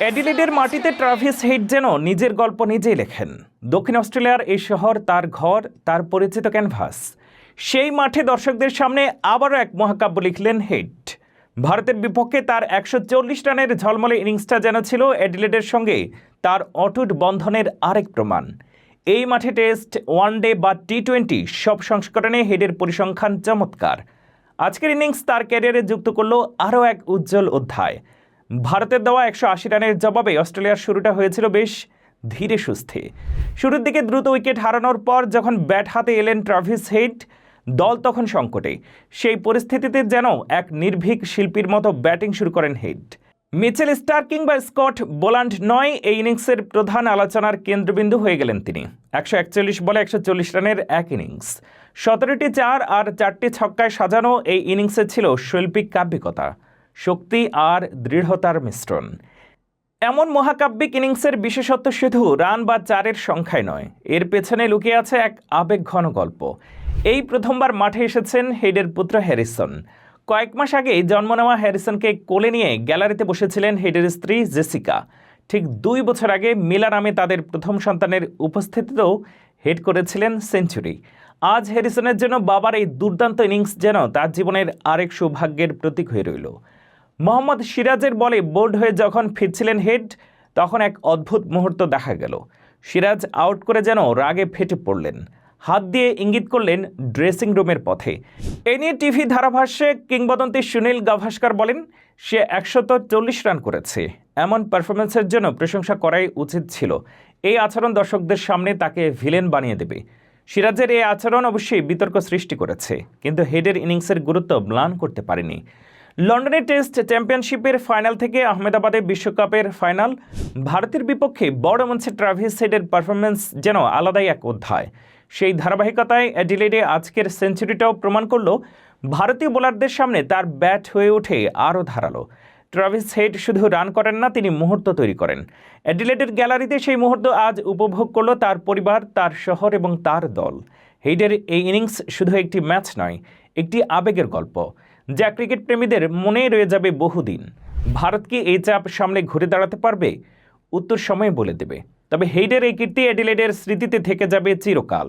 অ্যাডিলেডের মাটিতে Travis head যেন নিজের গল্প নিজেই লেখেন। দক্ষিণ অস্ট্রেলিয়ার এই শহর, তার ঘর, তার পরিচিত ক্যানভাস। সেই মাঠে দর্শকদের সামনে আবারও এক মহাকাব্য লিখলেন হেড। ভারতের বিপক্ষে তার 140 রানের ঝলমলে ইনিংসটা যেন ছিল অ্যাডিলেডের সঙ্গে তার অটুট বন্ধনের আরেক প্রমাণ। এই মাঠে টেস্ট, ওয়ানডে বা টি20 সব সংস্করণে হেডের পরিসংখ্যান চমৎকার। আজকের ইনিংস তার ক্যারিয়ারে যুক্ত করল আরও এক উজ্জ্বল অধ্যায়। ভারতের দেওয়া 180 রানের জবাবে অস্ট্রেলিয়ার শুরুটা হয়েছিল বেশ ধীরে সুস্থে। শুরুর দিকে দ্রুত উইকেট হারানোর পর যখন ব্যাট হাতে এলেন ট্রাভিস হেড, দল তখন সংকটে। সেই পরিস্থিতিতে যেন এক নির্ভীক শিল্পীর মতো ব্যাটিং শুরু করেন হেড। মিচেল স্টার্ক কিংবা স্কট বোলান্ড নয়, এই ইনিংসের প্রধান আলোচনার কেন্দ্রবিন্দু হয়ে গেলেন তিনি। 141 বলে 140 রানের এক ইনিংস, 17টি চার আর 4টি ছক্কায় সাজানো এই ইনিংসে ছিল শৈল্পিক কাব্যিকতা, শক্তি আর দৃঢ়তার মিশ্রণ। এমন মহাকাব্যিক ইনিংসের বিশেষত্ব শুধু রান বা চারের সংখ্যায় নয়, এর পেছনে লুকিয়ে আছে এক আবেগঘন গল্প। এই প্রথমবার মাঠে এসেছেন হেডের পুত্র হ্যারিসন। কয়েক মাস আগেই জন্ম নেওয়া হ্যারিসনকে কোলে নিয়ে গ্যালারিতে বসেছিলেন হেডের স্ত্রী জেসিকা। ঠিক 2 বছর আগে মিলা নামে তাদের প্রথম সন্তানের উপস্থিতিতেও হেড করেছিলেন সেঞ্চুরি। আজ হ্যারিসনের জন্য বাবার এই দুর্দান্ত ইনিংস যেন তার জীবনের আরেক সৌভাগ্যের প্রতীক হয়ে রইল। মোহাম্মদ সিরাজের বলে বোল্ড হয়ে যখন ফিরছিলেন হেড, তখন এক অদ্ভুত মুহূর্ত দেখা গেল। সিরাজ আউট করে যেন রাগে ফেটে পড়লেন, হাত দিয়ে ইঙ্গিত করলেন ড্রেসিং রুমের পথে। এ নিয়ে টিভি ধারাভাষ্যে কিংবদন্তি সুনীল গাভাস্কার বলেন, সে 140 রান করেছে, এমন পারফরমেন্সের জন্য প্রশংসা করাই উচিত ছিল। এই আচরণ দর্শকদের সামনে তাকে ভিলেন বানিয়ে দেবে। সিরাজের এই আচরণ অবশ্যই বিতর্ক সৃষ্টি করেছে, কিন্তু হেডের ইনিংসের গুরুত্ব ম্লান করতে পারেনি। লন্ডনের টেস্ট চ্যাম্পিয়নশিপের ফাইনাল থেকে আহমেদাবাদে বিশ্বকাপের ফাইনাল, ভারতের বিপক্ষে বড় মঞ্চে ট্রাভিস হেডের পারফরমেন্স যেন আলাদাই এক অধ্যায়। সেই ধারাবাহিকতায় অ্যাডিলেডে আজকের সেঞ্চুরিটাও প্রমাণ করল ভারতীয় বোলারদের সামনে তার ব্যাট হয়ে ওঠে আরও ধারালো। ট্রাভিস হেড শুধু রান করেন না, তিনি মুহূর্ত তৈরি করেন। অ্যাডিলেডের গ্যালারিতে সেই মুহূর্ত আজ উপভোগ করল তার পরিবার, তার শহর এবং তার দল। হেডের এই ইনিংস শুধু একটি ম্যাচ নয়, একটি আবেগের গল্প, যা ক্রিকেট প্রেমীদের মনে রয়ে যাবে বহুদিন। ভারত কি এই চাপ সামনে ঘুরে দাঁড়াতে পারবে? উত্তর সময় বলে দেবে। তবে হেডের এই কীর্তি অ্যাডিলেডের স্মৃতিতে থেকে যাবে চিরকাল।